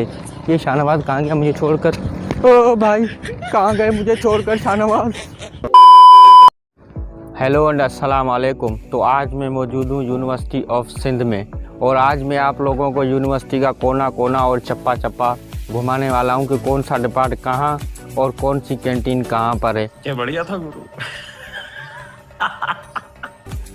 से। ये शाहनवाज कहाँ गया मुझे छोड़कर? ओ भाई कहाँ गए मुझे छोड़कर शाहनवाज? हेलो एंड अस्सलाम वालेकुम। तो आज मैं मौजूद हूँ यूनिवर्सिटी ऑफ सिंध में, और आज मैं आप लोगों को यूनिवर्सिटी का कोना कोना और चप्पा चप्पा घुमाने वाला हूँ कि कौन सा डिपार्ट कहाँ और कौन सी कैंटीन कहाँ पर है। क्या बढ़िया था गुरु।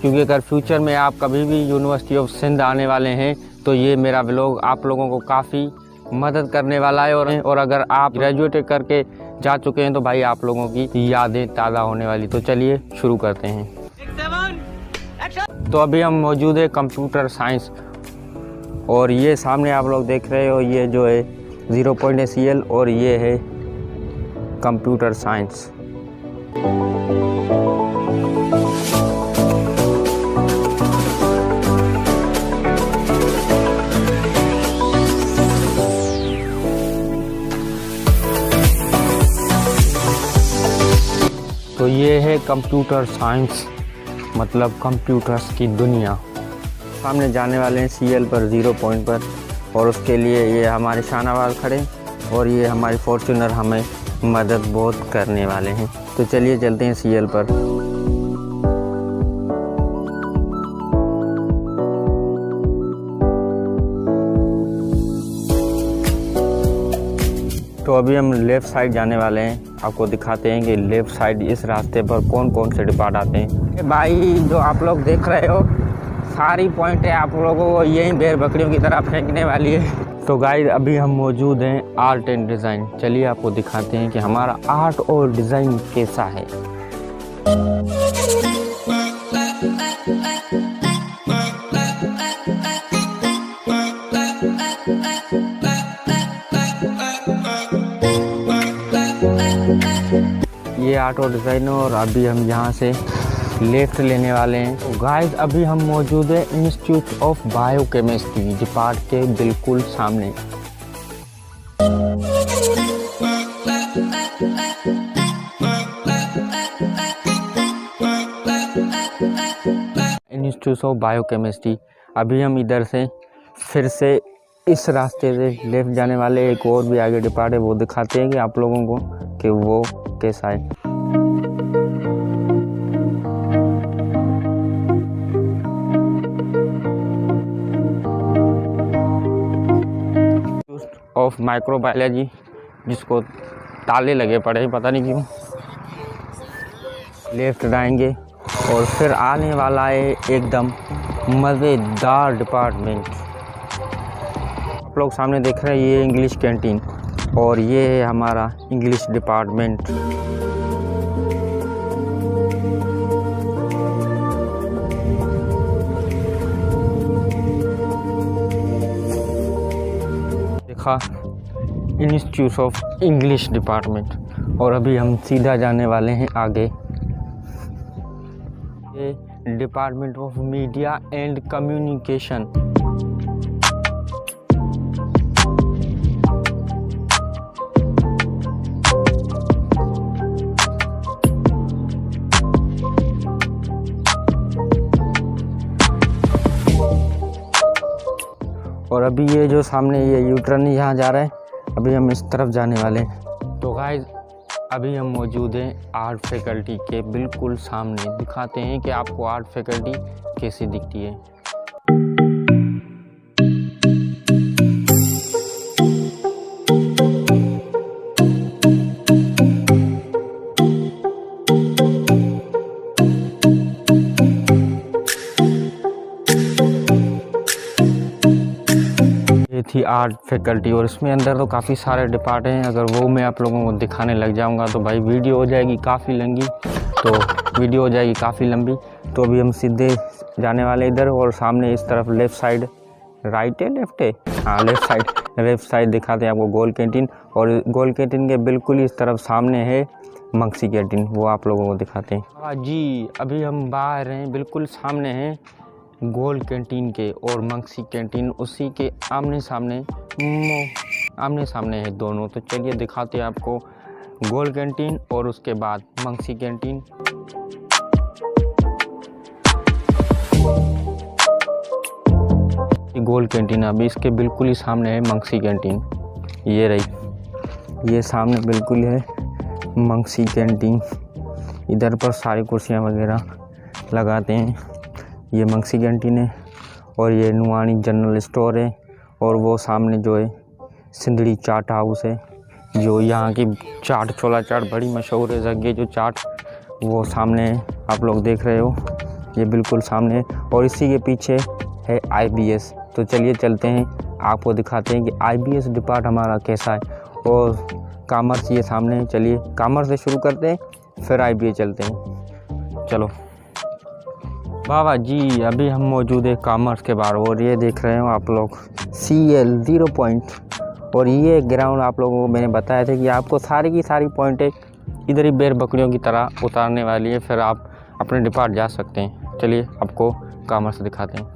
क्योंकि अगर फ्यूचर में आप कभी भी यूनिवर्सिटी ऑफ सिंध आने वाले हैं तो ये मेरा व्लॉग आप लोगों को काफ़ी मदद करने वाला है। और अगर आप ग्रेजुएट करके जा चुके हैं तो भाई आप लोगों की यादें ताज़ा होने वाली। तो चलिए शुरू करते हैं। तो अभी हम मौजूद है कंप्यूटर साइंस, और ये सामने आप लोग देख रहे हो ये जो है 0.ACL और ये है कंप्यूटर साइंस। तो ये है कंप्यूटर साइंस, मतलब कंप्यूटर्स की दुनिया। सामने जाने वाले हैं CL पर 0 पॉइंट पर, और उसके लिए ये हमारे शाहनवाज खड़े और ये हमारी फॉर्च्यूनर हमें मदद बहुत करने वाले हैं। तो चलिए चलते हैं CL पर। तो अभी हम लेफ़्ट साइड जाने वाले हैं, आपको दिखाते हैं कि लेफ़्ट साइड इस रास्ते पर कौन कौन से डिपार्ट आते हैं। भाई जो आप लोग देख रहे हो सारी पॉइंट है आप लोगों को यही भेड़ बकरियों की तरह फेंकने वाली है। तो गाइस अभी हम मौजूद हैं आर्ट एंड डिज़ाइन। चलिए आपको दिखाते हैं कि हमारा आर्ट और डिज़ाइन कैसा है। ये आर्ट और डिज़ाइन है, और अभी हम यहाँ से लेफ्ट लेने वाले हैं। तो गाइस अभी हम मौजूद है इंस्टीट्यूट ऑफ बायोकेमिस्ट्री डिपार्ट के बिल्कुल सामने। Institute of biochemistry. अभी हम इधर से फिर से इस रास्ते से लेफ्ट जाने वाले, एक और भी आगे डिपार्ट है वो दिखाते हैं कि आप लोगों को कि वो कैसा है। ऑफ माइक्रोबायोलॉजी, जिसको ताले लगे पड़े हैं पता नहीं क्यों। लेफ्ट जाएंगे और फिर आने वाला है एकदम मज़ेदार डिपार्टमेंट। आप लोग सामने देख रहे हैं ये इंग्लिश कैंटीन, और ये है हमारा इंग्लिश डिपार्टमेंट। देखा इंस्टीट्यूट ऑफ इंग्लिश डिपार्टमेंट, और अभी हम सीधा जाने वाले हैं आगे। ये department of media and communication. और अभी ये जो सामने ये यूटर्न यहाँ जा रहा है, अभी हम इस तरफ जाने वाले हैं। तो गाइस अभी हम मौजूद हैं आर्ट फैकल्टी के बिल्कुल सामने। दिखाते हैं कि आपको आर्ट फैकल्टी कैसी दिखती है। ये थी आर्ट फैकल्टी, और इसमें अंदर तो काफ़ी सारे डिपार्ट हैं। अगर वो मैं आप लोगों को दिखाने लग जाऊंगा तो भाई वीडियो हो जाएगी काफ़ी लंबी। तो अभी हम सीधे जाने वाले इधर, और सामने इस तरफ लेफ़्ट साइड, राइट है लेफ़्ट है, हाँ लेफ़्ट साइड दिखाते हैं आपको गोल कैंटीन, और गोल कैंटीन के बिल्कुल इस तरफ सामने है मंक्सी कैंटीन, वो आप लोगों को दिखाते हैं। हाँ जी अभी हम बाहर हैं, बिल्कुल सामने हैं गोल कैंटीन के, और मंक्सी कैंटीन उसी के आमने सामने है दोनों। तो चलिए दिखाते हैं आपको गोल कैंटीन और उसके बाद मंक्सी कैंटीन। गोल कैंटीन, अभी इसके बिल्कुल ही सामने है मंक्सी कैंटीन। ये रही, ये सामने बिल्कुल है मंगसी कैंटीन। इधर पर सारी कुर्सियाँ वगैरह लगाते हैं। ये मंगसी कैंटीन है और ये नुआनी जनरल स्टोर है। और वो सामने जो है सिंदड़ी चाट हाउस है, जो यहाँ की चाट, छोला चाट बड़ी मशहूर है जगह। जो चाट वो सामने आप लोग देख रहे हो, ये बिल्कुल सामने। और इसी के पीछे है IBS। तो चलिए चलते हैं, आपको दिखाते हैं कि IBS डिपार्ट हमारा कैसा है। और कॉमर्स ये सामने है। चलिए कॉमर्स से शुरू करते हैं, फिर IBS चलते हैं। चलो बाबा जी, अभी हम मौजूद है कॉमर्स के बाहर। और ये देख रहे हो आप लोग CL 0 पॉइंट। और ये ग्राउंड आप लोगों को मैंने बताया था कि आपको सारी की सारी पॉइंटें इधर ही बेर बकरियों की तरह उतारने वाली है, फिर आप अपने डिपार्ट जा सकते हैं। चलिए आपको कॉमर्स दिखाते हैं।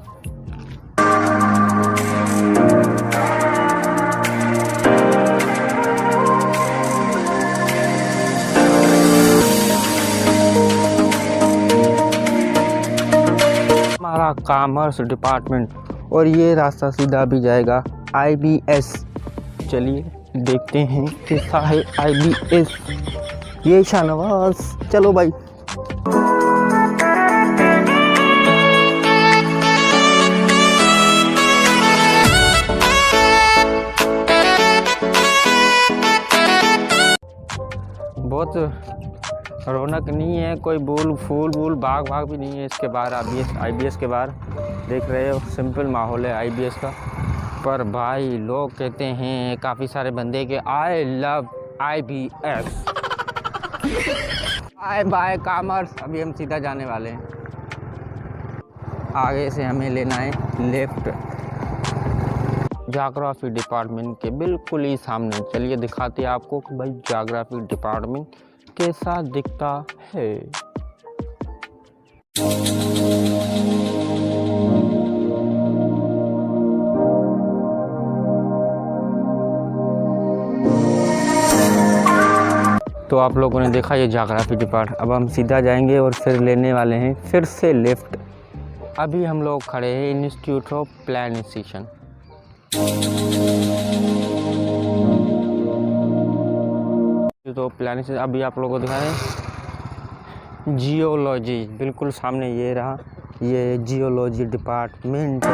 हमारा कॉमर्स डिपार्टमेंट, और ये रास्ता सीधा भी जाएगा IBS। चलिए देखते हैं कैसा है IBS। ये शाहनवाज, चलो भाई। बहुत रौनक नहीं है, कोई फूल बूल बाग भी नहीं है इसके बाहर। IBS के बाहर देख रहे हो, सिंपल माहौल है IBS का। पर भाई लोग कहते हैं काफ़ी सारे बंदे के I love IBS। By commerce. अभी हम सीधा जाने वाले हैं, आगे से हमें लेना है लेफ्ट, ज्योग्राफी डिपार्टमेंट के बिल्कुल ही सामने। चलिए दिखाते हैं आपको कि भाई ज्योग्राफी डिपार्टमेंट कैसा दिखता है। तो आप लोगों ने देखा ये ज्योग्राफी डिपार्ट। अब हम सीधा जाएंगे और फिर लेने वाले हैं फिर से लेफ्ट। अभी हम लोग खड़े हैं इंस्टीट्यूट ऑफ प्लानिटेशन। तो प्लानिटेशन अभी आप लोगों को दिखा रहे हैं जियोलॉजी, बिल्कुल सामने ये रहा, ये जियोलॉजी डिपार्टमेंट।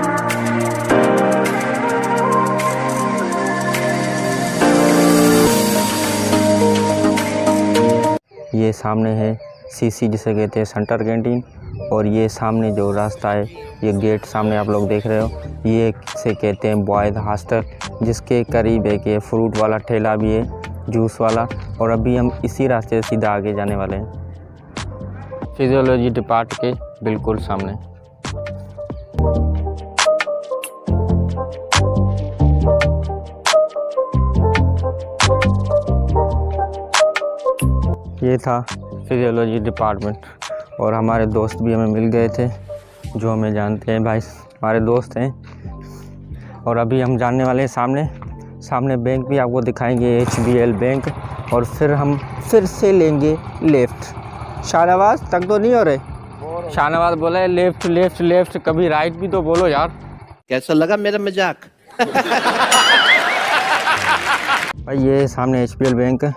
ये सामने है CC जिसे कहते हैं सेंटर कैंटीन। और ये सामने जो रास्ता है, ये गेट सामने आप लोग देख रहे हो, ये से कहते हैं बॉयज़ हॉस्टल, जिसके करीब एक ये फ्रूट वाला ठेला भी है, जूस वाला। और अभी हम इसी रास्ते से सीधा आगे जाने वाले हैं, फिजियोलॉजी डिपार्ट के बिल्कुल सामने। ये था फिजियोलॉजी डिपार्टमेंट। और हमारे दोस्त भी हमें मिल गए थे, जो हमें जानते हैं भाई, हमारे दोस्त हैं। और अभी हम जानने वाले हैं सामने बैंक भी आपको दिखाएंगे, HBL बैंक। और फिर हम फिर से लेंगे लेफ़्ट। शाहनवाज तक तो नहीं हो रहे? शाहनवाज बोला है लेफ़्ट लेफ़्ट लेफ़्ट, कभी राइट भी तो बोलो यार। कैसा लगा मेरा मजाक? भाई ये सामने HBL बैंक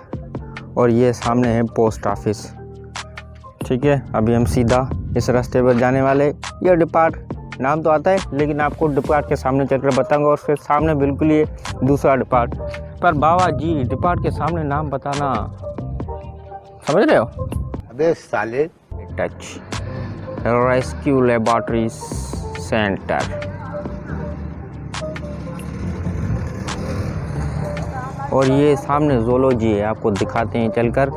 और ये सामने है पोस्ट ऑफिस। ठीक है, अभी हम सीधा इस रास्ते पर जाने वाले। ये डिपार्ट नाम तो आता है, लेकिन आपको डिपार्ट के सामने चलकर बताऊंगा। और फिर सामने बिल्कुल ये दूसरा डिपार्ट। पर बाबा जी, डिपार्ट के सामने नाम बताना, समझ रहे हो? अबे साले। Touch rescue laboratory centre. और ये सामने ज़ूलॉजी है, आपको दिखाते हैं चलकर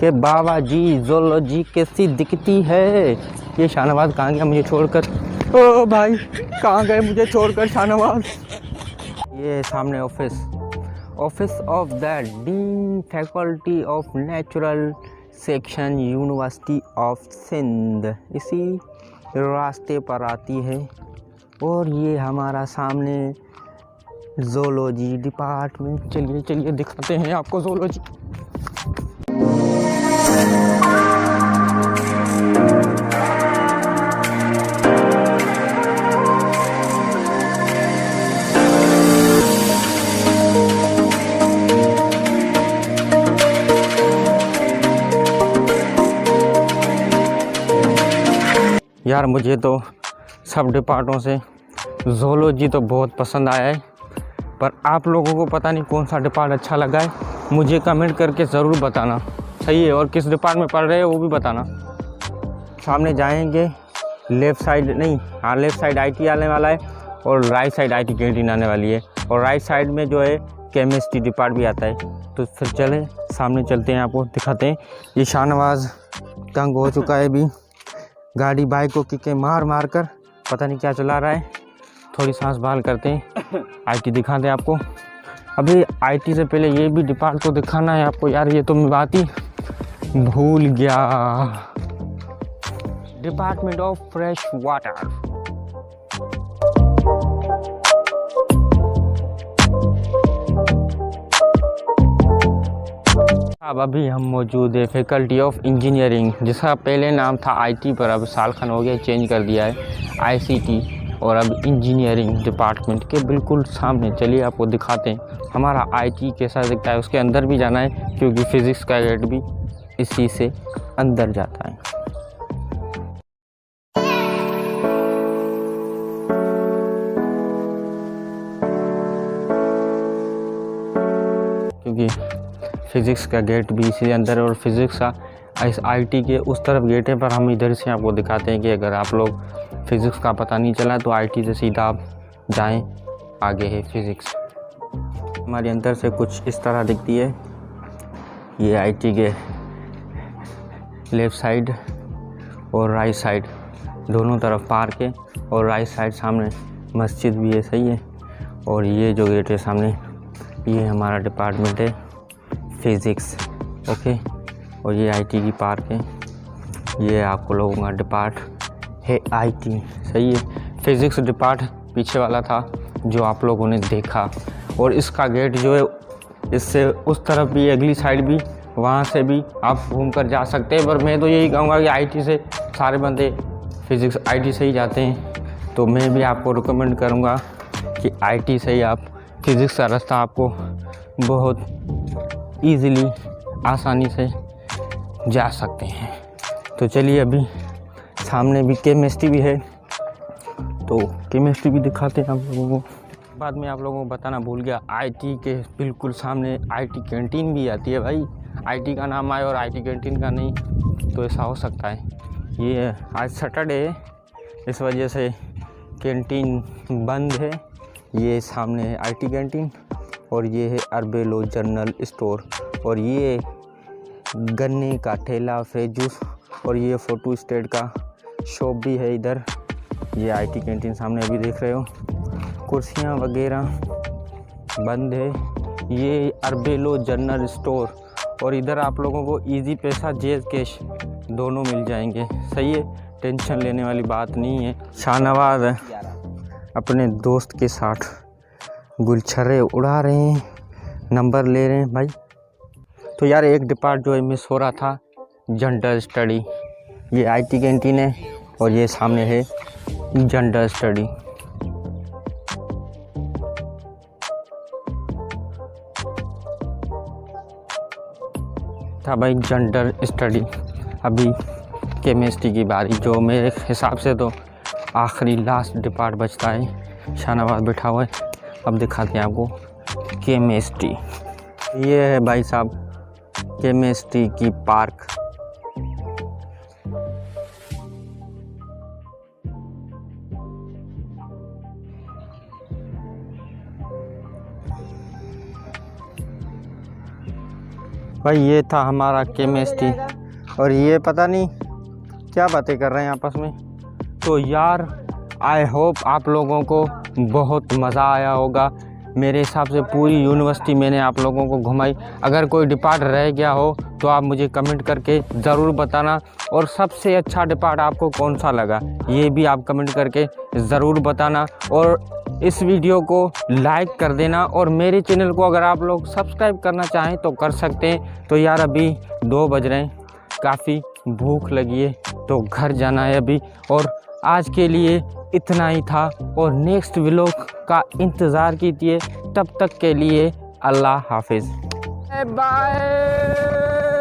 कि बाबा जी ज़ूलॉजी कैसी दिखती है। ये शाहनवाज कहाँ गया मुझे छोड़कर? ओ भाई कहाँ गए मुझे छोड़कर शाहनवाज? ये सामने office of the dean faculty of natural section university of Sindh, इसी रास्ते पर आती है। और ये हमारा सामने ज़ूलॉजी डिपार्टमेंट। चलिए दिखाते हैं आपको ज़ूलॉजी। यार मुझे तो सब डिपार्टों से ज़ूलॉजी तो बहुत पसंद आया है, पर आप लोगों को पता नहीं कौन सा डिपार्ट अच्छा लगा है, मुझे कमेंट करके ज़रूर बताना। सही है, और किस डिपार्ट में पढ़ रहे हो वो भी बताना। सामने जाएंगे, लेफ़्ट साइड नहीं, हाँ लेफ़्ट साइड आईटी आने वाला है और राइट साइड आईटी कैंटीन आने वाली है, और राइट साइड में जो है केमिस्ट्री डिपार्ट भी आता है। तो फिर चलें सामने चलते हैं, आपको दिखाते हैं। ये शाहनवाज़ तंग हो चुका है अभी, गाड़ी बाइक को किके मार मार कर, पता नहीं क्या चला रहा है। थोड़ी सांस बहाल करते हैं, आईटी दिखाते हैं आपको। अभी आईटी से पहले ये भी डिपार्ट को दिखाना है आपको यार, ये तो मैं बात ही भूल गया। Department of fresh water. अब अभी हम मौजूद है फैकल्टी ऑफ इंजीनियरिंग, जिसका पहले नाम था आईटी, पर अब साल खन हो गया चेंज कर दिया है आईसीटी, और अब इंजीनियरिंग डिपार्टमेंट के बिल्कुल सामने। चलिए आपको दिखाते हैं हमारा आईटी कैसा दिखता है। उसके अंदर भी जाना है क्योंकि फिज़िक्स का गेट भी इसी से अंदर जाता है। क्योंकि फ़िज़िक्स का गेट भी इसी अंदर है, और फिज़िक्स का इस आईटी के उस तरफ गेट है, पर हम इधर से आपको दिखाते हैं कि अगर आप लोग फ़िज़िक्स का पता नहीं चला तो आईटी से सीधा आप जाएं, आगे है फ़िज़िक्स। हमारे अंदर से कुछ इस तरह दिखती है। ये आईटी के लेफ़्ट साइड और राइट साइड दोनों तरफ पार्क है, और राइट साइड सामने मस्जिद भी है। सही है, और ये जो गेट है सामने, ये हमारा डिपार्टमेंट है फिज़िक्स। ओके, और ये आईटी की पार्क है। ये आपको लोगों का डिपार्ट है आईटी। सही है, फिज़िक्स डिपार्ट पीछे वाला था जो आप लोगों ने देखा, और इसका गेट जो है इससे उस तरफ भी, अगली साइड भी, वहाँ से भी आप घूम कर जा सकते हैं। पर मैं तो यही कहूँगा कि आईटी से सारे बंदे फिज़िक्स आईटी से ही जाते हैं, तो मैं भी आपको रिकमेंड करूँगा कि आईटी से ही आप फिज़िक्स का रास्ता आपको बहुत ईज़िली, आसानी से जा सकते हैं। तो चलिए अभी सामने भी केमिस्ट्री भी है, तो केमिस्ट्री भी दिखाते हैं आप लोगों को। बाद में आप लोगों को बताना भूल गया, आईटी के बिल्कुल सामने आईटी कैंटीन भी आती है भाई। आईटी का नाम आए और आईटी कैंटीन का नहीं, तो ऐसा हो सकता है। ये आज सैटरडे है, इस वजह से कैंटीन बंद है। ये सामने है आईटी कैंटीन, और ये है अरबेलो जनरल स्टोर, और ये गन्ने का ठेला, फ्रेश जूस, और ये फ़ोटो स्टेट का शॉप भी है इधर। ये आईटी कैंटीन सामने अभी देख रहे हो, कुर्सियाँ वगैरह बंद है। ये अरबेलो जनरल स्टोर, और इधर आप लोगों को इजी पैसा, जेज कैश दोनों मिल जाएंगे। सही है, टेंशन लेने वाली बात नहीं है। शाहनवाज़ अपने दोस्त के साथ गुलछर्रे उड़ा रहे हैं, नंबर ले रहे हैं भाई। तो यार एक डिपार्ट जो है मिस हो रहा था, जनरल स्टडी। ये आईटी कैंटीन है, और ये सामने है जनरल स्टडी। था भाई जनरल स्टडी। अभी केमिस्ट्री की बारी, जो मेरे हिसाब से तो आखिरी लास्ट डिपार्ट बचता है। शाहनवाज़ बैठा हुआ है, अब दिखाते हैं आपको केमिस्ट्री। ये है भाई साहब केमिस्ट्री की पार्क। भाई ये था हमारा केमिस्ट्री, और ये पता नहीं क्या बातें कर रहे हैं आपस में। तो यार आई होप आप लोगों को बहुत मज़ा आया होगा। मेरे हिसाब से पूरी यूनिवर्सिटी मैंने आप लोगों को घुमाई। अगर कोई डिपार्ट रह गया हो तो आप मुझे कमेंट करके ज़रूर बताना, और सबसे अच्छा डिपार्ट आपको कौन सा लगा ये भी आप कमेंट करके ज़रूर बताना, और इस वीडियो को लाइक कर देना, और मेरे चैनल को अगर आप लोग सब्सक्राइब करना चाहें तो कर सकते हैं। तो यार अभी 2 बज रहे हैं, काफ़ी भूख लगी है, तो घर जाना है अभी, और आज के लिए इतना ही था, और नेक्स्ट व्लॉग का इंतज़ार कीजिए। तब तक के लिए अल्लाह हाफिज़, बाय।